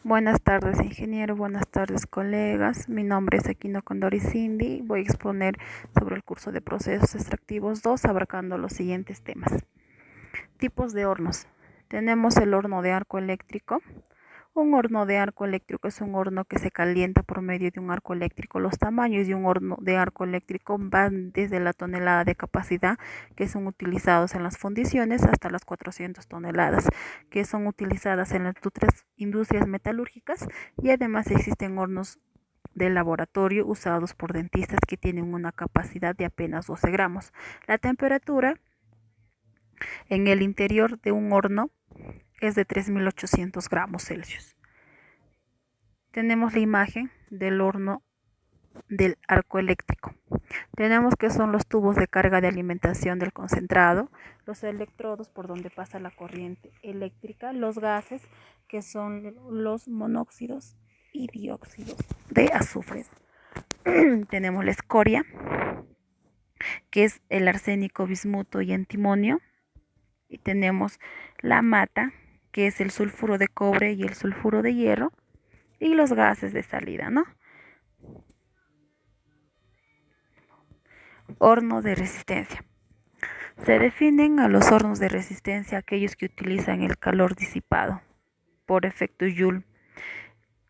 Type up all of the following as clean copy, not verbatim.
Buenas tardes, ingeniero. Buenas tardes, colegas. Mi nombre es Aquino Condori Cindy. Voy a exponer sobre el curso de procesos extractivos 2, abarcando los siguientes temas. Tipos de hornos. Tenemos el horno de arco eléctrico. Un horno de arco eléctrico es un horno que se calienta por medio de un arco eléctrico. Los tamaños de un horno de arco eléctrico van desde la tonelada de capacidad que son utilizados en las fundiciones hasta las 400 toneladas que son utilizadas en las industrias metalúrgicas, y además existen hornos de laboratorio usados por dentistas que tienen una capacidad de apenas 12 gramos. La temperatura en el interior de un horno es de 3.800 gramos Celsius. Tenemos la imagen del horno del arco eléctrico. Tenemos que son los tubos de carga de alimentación del concentrado, los electrodos por donde pasa la corriente eléctrica, los gases que son los monóxidos y dióxidos de azufre. Tenemos la escoria, que es el arsénico, bismuto y antimonio, y tenemos la mata, que es el sulfuro de cobre y el sulfuro de hierro, y los gases de salida, ¿no? Horno de resistencia. Se definen a los hornos de resistencia aquellos que utilizan el calor disipado por efecto Joule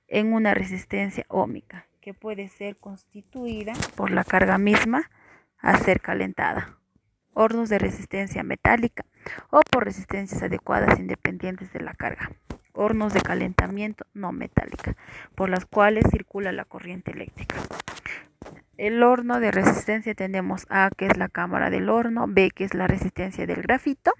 en una resistencia óhmica, que puede ser constituida por la carga misma a ser calentada. Hornos de resistencia metálica o por resistencias adecuadas independientes de la carga. Hornos de calentamiento no metálica, por las cuales circula la corriente eléctrica. El horno de resistencia tenemos A, que es la cámara del horno; B, que es la resistencia del grafito;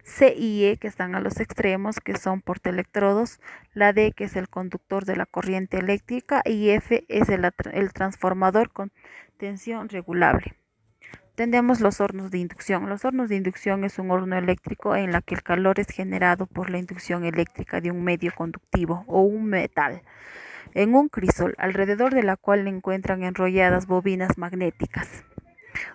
C y E, que están a los extremos, que son portaelectrodos; la D, que es el conductor de la corriente eléctrica; y F es el transformador con tensión regulable. Tenemos los hornos de inducción. Los hornos de inducción es un horno eléctrico en la que el calor es generado por la inducción eléctrica de un medio conductivo o un metal en un crisol, alrededor de la cual se encuentran enrolladas bobinas magnéticas.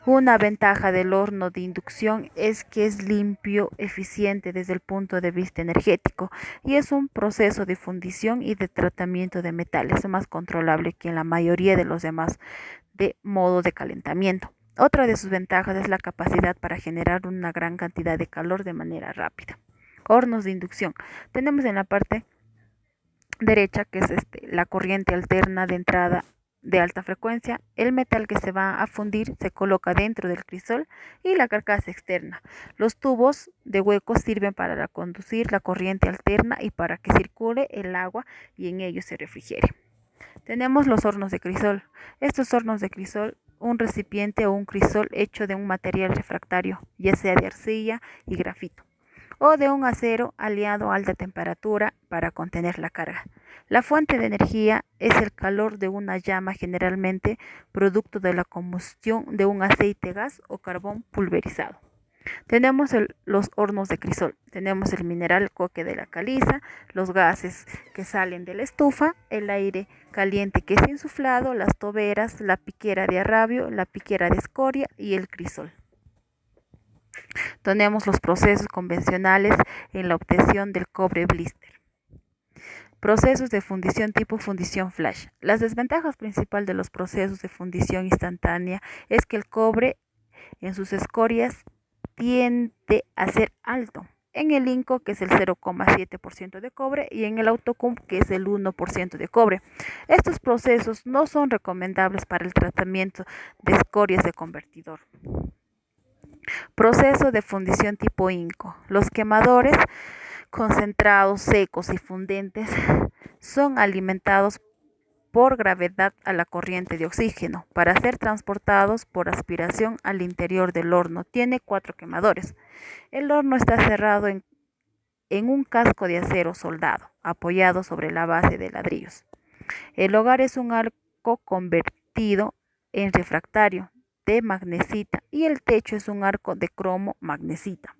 Una ventaja del horno de inducción es que es limpio, eficiente desde el punto de vista energético, y es un proceso de fundición y de tratamiento de metales más controlable que en la mayoría de los demás de modo de calentamiento. Otra de sus ventajas es la capacidad para generar una gran cantidad de calor de manera rápida. Hornos de inducción. Tenemos en la parte derecha, que es la corriente alterna de entrada de alta frecuencia. El metal que se va a fundir se coloca dentro del crisol y la carcasa externa. Los tubos de huecos sirven para conducir la corriente alterna y para que circule el agua y en ellos se refrigere. Tenemos los hornos de crisol. Estos hornos de crisol, un recipiente o un crisol hecho de un material refractario, ya sea de arcilla y grafito, o de un acero aliado a alta temperatura para contener la carga. La fuente de energía es el calor de una llama, generalmente producto de la combustión de un aceite, gas o carbón pulverizado. Tenemos los hornos de crisol. Tenemos el mineral coque de la caliza, los gases que salen de la estufa, el aire caliente que es insuflado, las toberas, la piquera de arrabio, la piquera de escoria y el crisol. Tenemos los procesos convencionales en la obtención del cobre blister. Procesos de fundición tipo fundición flash. Las desventajas principales de los procesos de fundición instantánea es que el cobre en sus escorias tiende a ser alto en el INCO, que es el 0,7% de cobre, y en el Autocumb, que es el 1% de cobre. Estos procesos no son recomendables para el tratamiento de escorias de convertidor. Proceso de fundición tipo INCO. Los quemadores concentrados, secos y fundentes son alimentados por gravedad a la corriente de oxígeno para ser transportados por aspiración al interior del horno. Tiene 4 quemadores. El horno está cerrado en un casco de acero soldado, apoyado sobre la base de ladrillos. El hogar es un arco convertido en refractario de magnesita y el techo es un arco de cromo magnesita.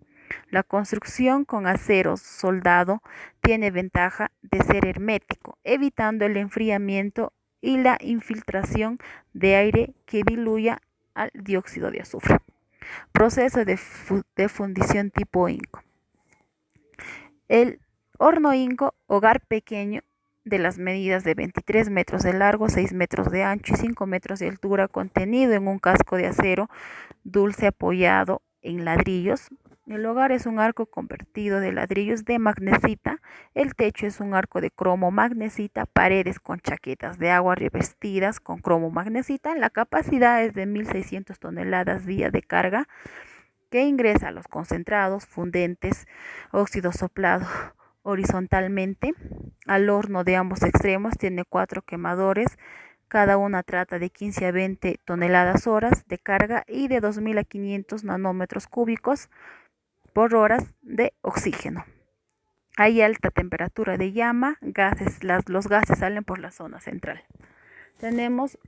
La construcción con acero soldado tiene ventaja de ser hermético, evitando el enfriamiento y la infiltración de aire que diluya al dióxido de azufre. Proceso de fundición tipo INCO. El Horno Inco, hogar pequeño de las medidas de 23 metros de largo, 6 metros de ancho y 5 metros de altura, contenido en un casco de acero dulce apoyado en ladrillos. El hogar es un arco convertido de ladrillos de magnesita. El techo es un arco de cromo magnesita. Paredes con chaquetas de agua revestidas con cromo magnesita. La capacidad es de 1.600 toneladas día de carga que ingresa a los concentrados, fundentes, óxido soplado horizontalmente al horno de ambos extremos. Tiene 4 quemadores. Cada una trata de 15 a 20 toneladas horas de carga y de 2.000 a 500 nanómetros cúbicos por horas de oxígeno. Hay alta temperatura de llama, los gases salen por la zona central. Tenemos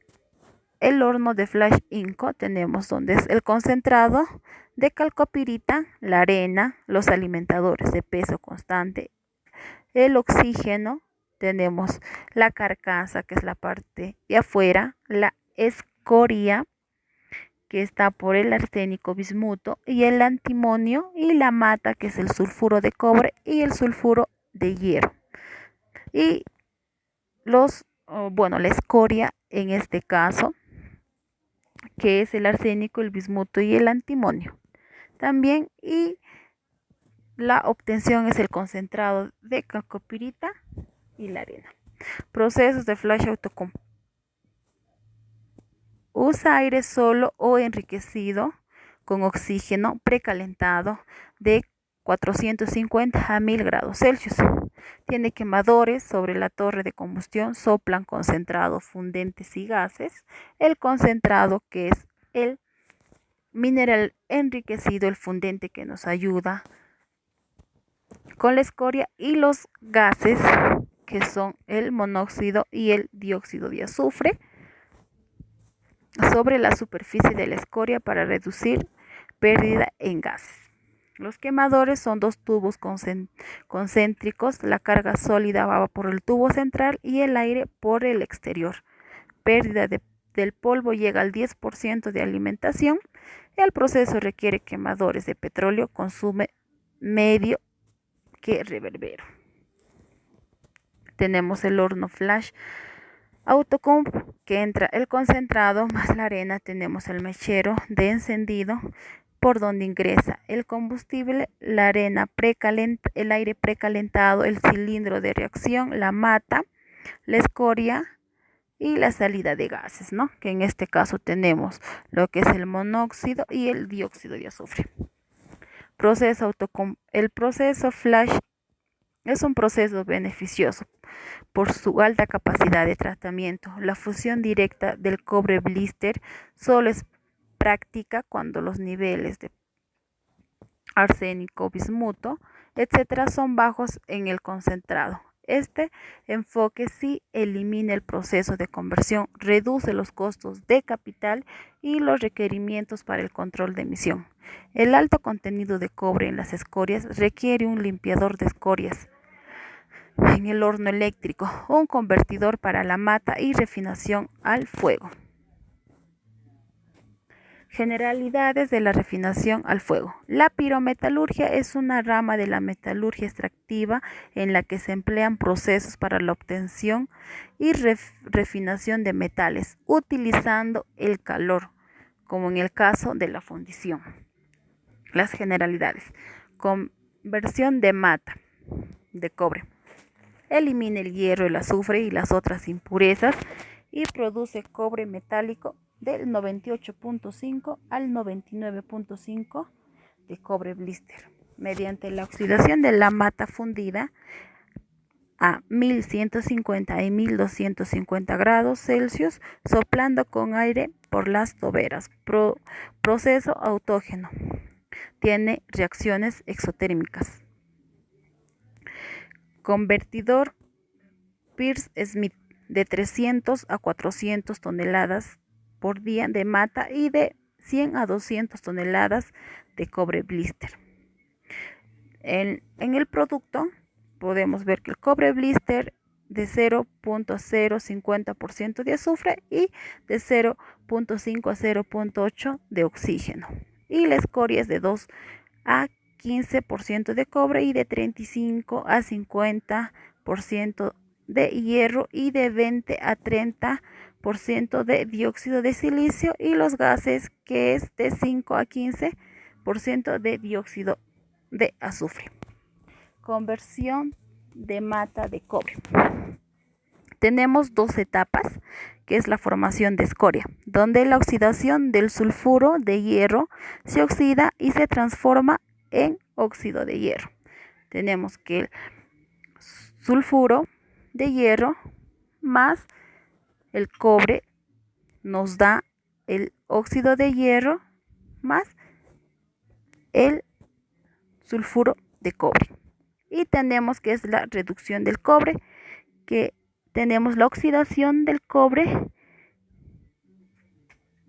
el horno de Flash Inco, tenemos donde es el concentrado de calcopirita, la arena, los alimentadores de peso constante, el oxígeno, tenemos la carcasa, que es la parte de afuera, la escoria, que está por el arsénico bismuto, y el antimonio, y la mata, que es el sulfuro de cobre y el sulfuro de hierro. Y la escoria en este caso, que es el arsénico, el bismuto y el antimonio. También, y la obtención es el concentrado de calcopirita y la arena. Procesos de flash autocomplete. Usa aire solo o enriquecido con oxígeno precalentado de 450 a 1000 grados Celsius. Tiene quemadores sobre la torre de combustión, soplan concentrado, fundentes y gases. El concentrado, que es el mineral enriquecido, el fundente que nos ayuda con la escoria, y los gases, que son el monóxido y el dióxido de azufre, sobre la superficie de la escoria para reducir pérdida en gases. Los quemadores son 2 tubos concéntricos, la carga sólida va por el tubo central y el aire por el exterior. Pérdida del polvo llega al 10% de alimentación. El proceso requiere quemadores de petróleo, consume medio que reverbero. Tenemos el horno flash autocomp, que entra el concentrado más la arena. Tenemos el mechero de encendido por donde ingresa el combustible, la arena el aire precalentado, el cilindro de reacción, la mata, la escoria y la salida de gases, ¿no? Que en este caso tenemos lo que es el monóxido y el dióxido de azufre. El proceso flash es un proceso beneficioso por su alta capacidad de tratamiento. La fusión directa del cobre blister solo es práctica cuando los niveles de arsénico, bismuto, etcétera, son bajos en el concentrado. Este enfoque sí elimina el proceso de conversión, reduce los costos de capital y los requerimientos para el control de emisión. El alto contenido de cobre en las escorias requiere un limpiador de escorias en el horno eléctrico, un convertidor para la mata y refinación al fuego. Generalidades de la refinación al fuego. La pirometalurgia es una rama de la metalurgia extractiva en la que se emplean procesos para la obtención y refinación de metales, utilizando el calor, como en el caso de la fundición. Las generalidades. Conversión de mata de cobre. Elimina el hierro, el azufre y las otras impurezas y produce cobre metálico del 98.5 al 99.5 de cobre blister mediante la oxidación de la mata fundida a 1150 y 1250 grados Celsius, soplando con aire por las toberas. Proceso autógeno. Tiene reacciones exotérmicas. Convertidor Peirce-Smith de 300 a 400 toneladas por día de mata y de 100 a 200 toneladas de cobre blister. En el producto podemos ver que el cobre blister de 0.050% de azufre y de 0.5 a 0.8 de oxígeno. Y la escoria es de 2 a 15% de cobre y de 35 a 50% de hierro y de 20 a 30% de dióxido de silicio, y los gases que es de 5 a 15% de dióxido de azufre. Conversión de mata de cobre. Tenemos dos etapas, que es la formación de escoria, donde la oxidación del sulfuro de hierro se oxida y se transforma en óxido de hierro. Tenemos que el sulfuro de hierro más el cobre nos da el óxido de hierro más el sulfuro de cobre. Y tenemos que es la reducción del cobre, que tenemos la oxidación del cobre,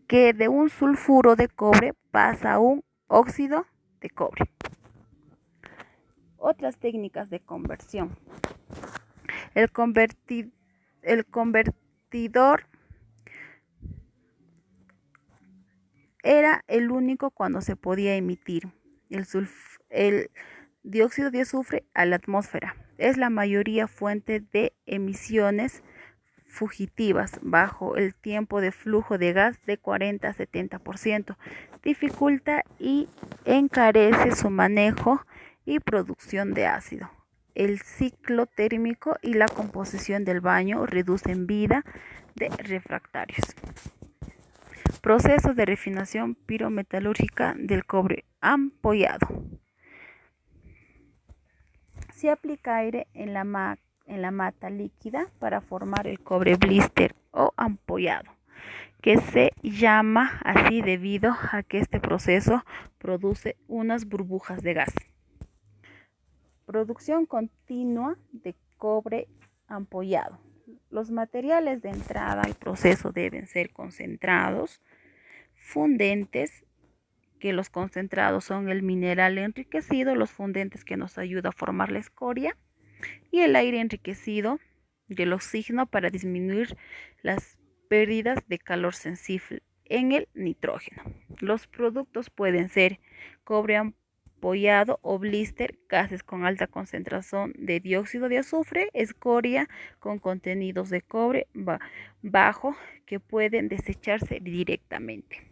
que de un sulfuro de cobre pasa a un óxido de cobre. Otras técnicas de conversión. El convertidor era el único cuando se podía emitir el dióxido de azufre a la atmósfera. Es la mayoría fuente de emisiones fugitivas bajo el tiempo de flujo de gas de 40 a 70%. Dificulta y encarece su manejo y producción de ácido. El ciclo térmico y la composición del baño reducen vida de refractarios. Proceso de refinación pirometalúrgica del cobre ampollado. Se aplica aire en la mata líquida para formar el cobre blister o ampollado, que se llama así debido a que este proceso produce unas burbujas de gas. Producción continua de cobre ampollado. Los materiales de entrada al proceso deben ser concentrados, fundentes, que los concentrados son el mineral enriquecido, los fundentes que nos ayuda a formar la escoria, y el aire enriquecido del oxígeno para disminuir las pérdidas de calor sensible en el nitrógeno. Los productos pueden ser cobre ampollado o blister, gases con alta concentración de dióxido de azufre, escoria con contenidos de cobre bajo que pueden desecharse directamente.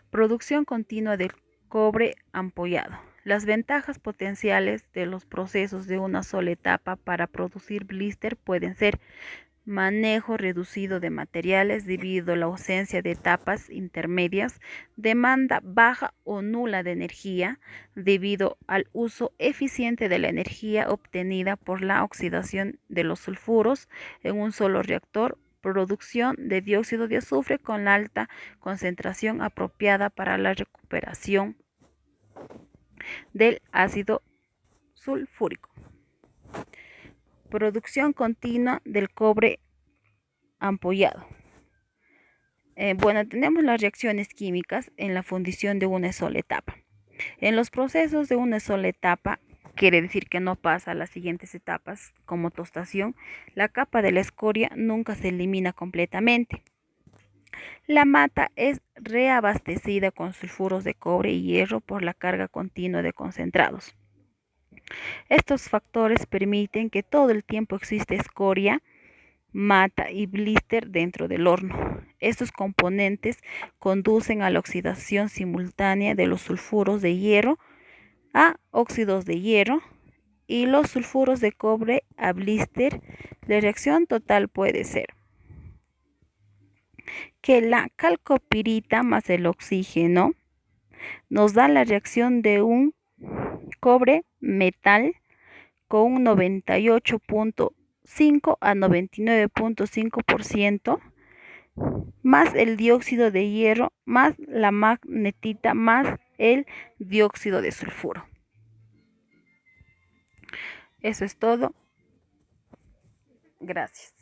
Producción continua del cobre ampollado. Las ventajas potenciales de los procesos de una sola etapa para producir blister pueden ser manejo reducido de materiales debido a la ausencia de etapas intermedias, demanda baja o nula de energía debido al uso eficiente de la energía obtenida por la oxidación de los sulfuros en un solo reactor, producción de dióxido de azufre con la alta concentración apropiada para la recuperación del ácido sulfúrico. Producción continua del cobre ampollado. Tenemos las reacciones químicas en la fundición de una sola etapa. En los procesos de una sola etapa, quiere decir que no pasa a las siguientes etapas, como tostación, la capa de la escoria nunca se elimina completamente. La mata es reabastecida con sulfuros de cobre y hierro por la carga continua de concentrados. Estos factores permiten que todo el tiempo existe escoria, mata y blister dentro del horno. Estos componentes conducen a la oxidación simultánea de los sulfuros de hierro a óxidos de hierro y los sulfuros de cobre a blister. La reacción total puede ser que la calcopirita más el oxígeno nos da la reacción de un cobre metal con un 98.5 a 99.5% más el dióxido de hierro más la magnetita más el dióxido de sulfuro. Eso es todo. Gracias.